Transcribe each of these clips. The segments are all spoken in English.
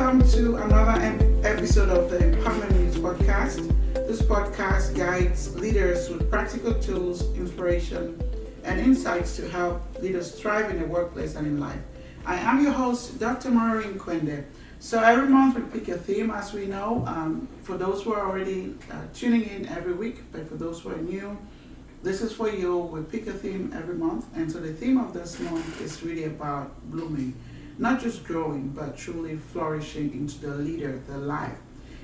welcome to another episode of the Empowerment News Podcast. This podcast guides leaders with practical tools, inspiration, and insights to help leaders thrive in the workplace and in life. I am your host, Dr. Maurine Kwende. So every month we pick a theme, as we know. For those who are already tuning in every week, but for those who are new, this is for you. We pick a theme every month, and so the theme of this month is really about blooming. Not just growing, but truly flourishing into the leader, the life,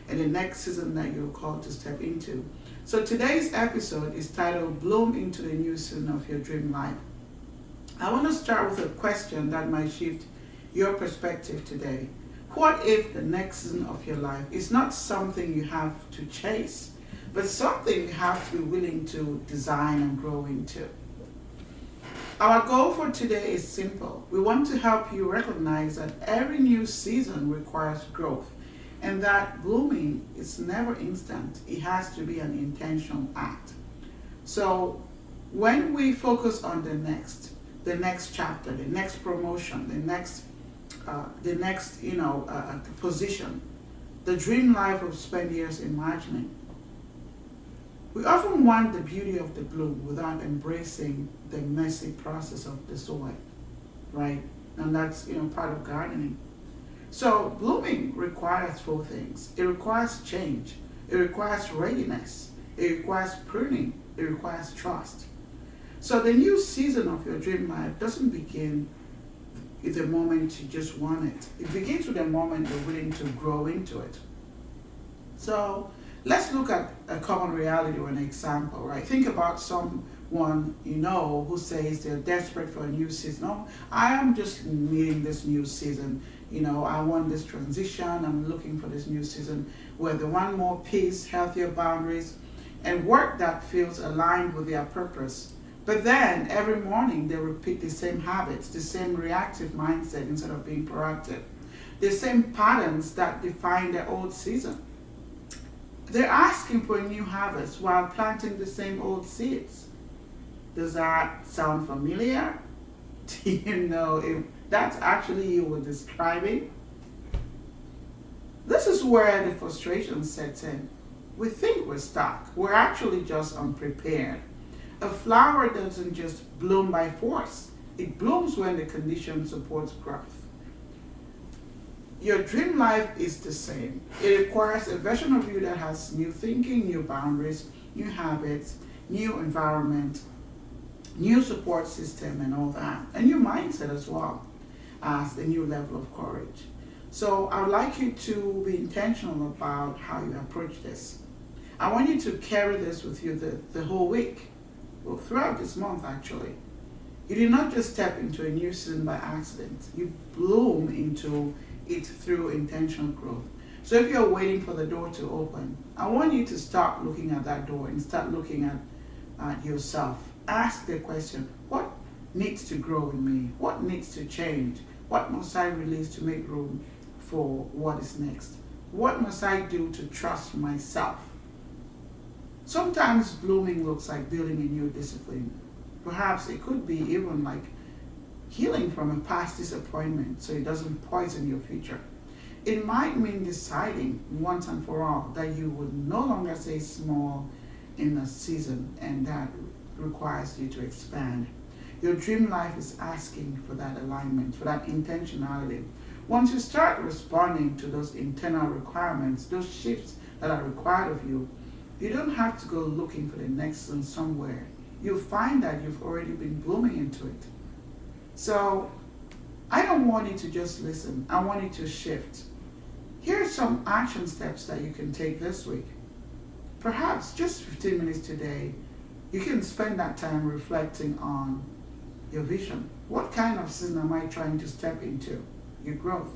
and the next season that you're called to step into. So today's episode is titled Bloom into the New Season of Your Dream Life. I want to start with a question that might shift your perspective today. What if the next season of your life is not something you have to chase, but something you have to be willing to design and grow into? Our goal for today is simple. We want to help you recognize that every new season requires growth and that blooming is never instant. It has to be an intentional act. So when we focus on the next chapter, the next promotion, the next position, the dream life we've spent years imagining, we often want the beauty of the bloom without embracing the messy process of the soil, right? And that's part of gardening. So blooming requires four things. It requires change. It requires readiness. It requires pruning. It requires trust. So the new season of your dream life doesn't begin with the moment you just want it. It begins with the moment you're willing to grow into it. So let's look at a common reality or an example, right? Think about someone you know who says they're desperate for a new season. Oh, I am just needing this new season. I want this transition. I'm looking for this new season where they want more peace, healthier boundaries, and work that feels aligned with their purpose. But then every morning they repeat the same habits, the same reactive mindset instead of being proactive, the same patterns that define their old season. They're asking for a new harvest while planting the same old seeds. Does that sound familiar? Do you know if that's actually you were describing? This is where the frustration sets in. We think we're stuck. We're actually just unprepared. A flower doesn't just bloom by force. It blooms when the condition supports growth. Your dream life is the same. It requires a version of you that has new thinking, new boundaries, new habits, new environment, new support system and all that. A new mindset as well as a new level of courage. So I would like you to be intentional about how you approach this. I want you to carry this with you the whole week. Well, throughout this month actually. You did not just step into a new season by accident. You bloom into it through intentional growth. So if you're waiting for the door to open, I want you to start looking at that door and start looking at yourself. Ask the question, what needs to grow in me? What needs to change? What must I release to make room for what is next? What must I do to trust myself? Sometimes blooming looks like building a new discipline. Perhaps it could be even like healing from a past disappointment so it doesn't poison your future. It might mean deciding once and for all that you would no longer stay small in a season, and that requires you to expand. Your dream life is asking for that alignment, for that intentionality. Once you start responding to those internal requirements, those shifts that are required of you, you don't have to go looking for the next season somewhere. You'll find that you've already been blooming into it. So I don't want you to just listen. I want you to shift. Here are some action steps that you can take this week. Perhaps just 15 minutes today, you can spend that time reflecting on your vision. What kind of season am I trying to step into? Your growth.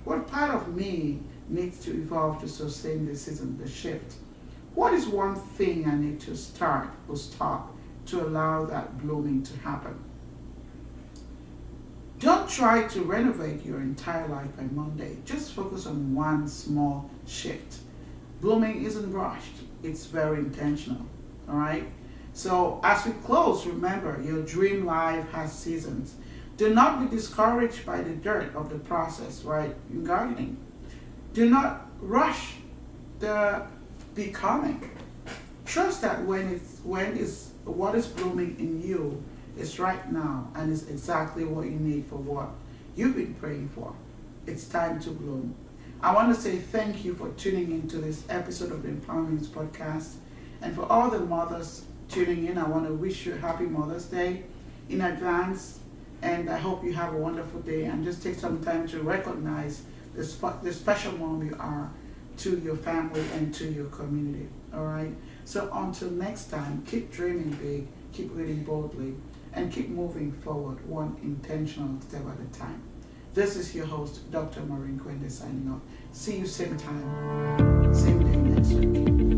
What part of me needs to evolve to sustain the season, the shift? What is one thing I need to start or stop to allow that blooming to happen? Don't try to renovate your entire life by Monday. Just focus on one small shift. Blooming isn't rushed. It's very intentional. All right? So as we close, remember, your dream life has seasons. Do not be discouraged by the dirt of the process, right? In gardening. Do not rush the becoming. Trust that what is blooming in you is right now and is exactly what you need for what you've been praying for. It's time to bloom. I want to say thank you for tuning into this episode of the Empowerment Podcast. And for all the mothers tuning in, I want to wish you a happy Mother's Day in advance. And I hope you have a wonderful day, and just take some time to recognize the special mom you are to your family and to your community. All right? So until next time, keep dreaming big, keep leading boldly, and keep moving forward one intentional step at a time. This is your host, Dr. Maurine Kwende, signing off. See you same time, same day next week.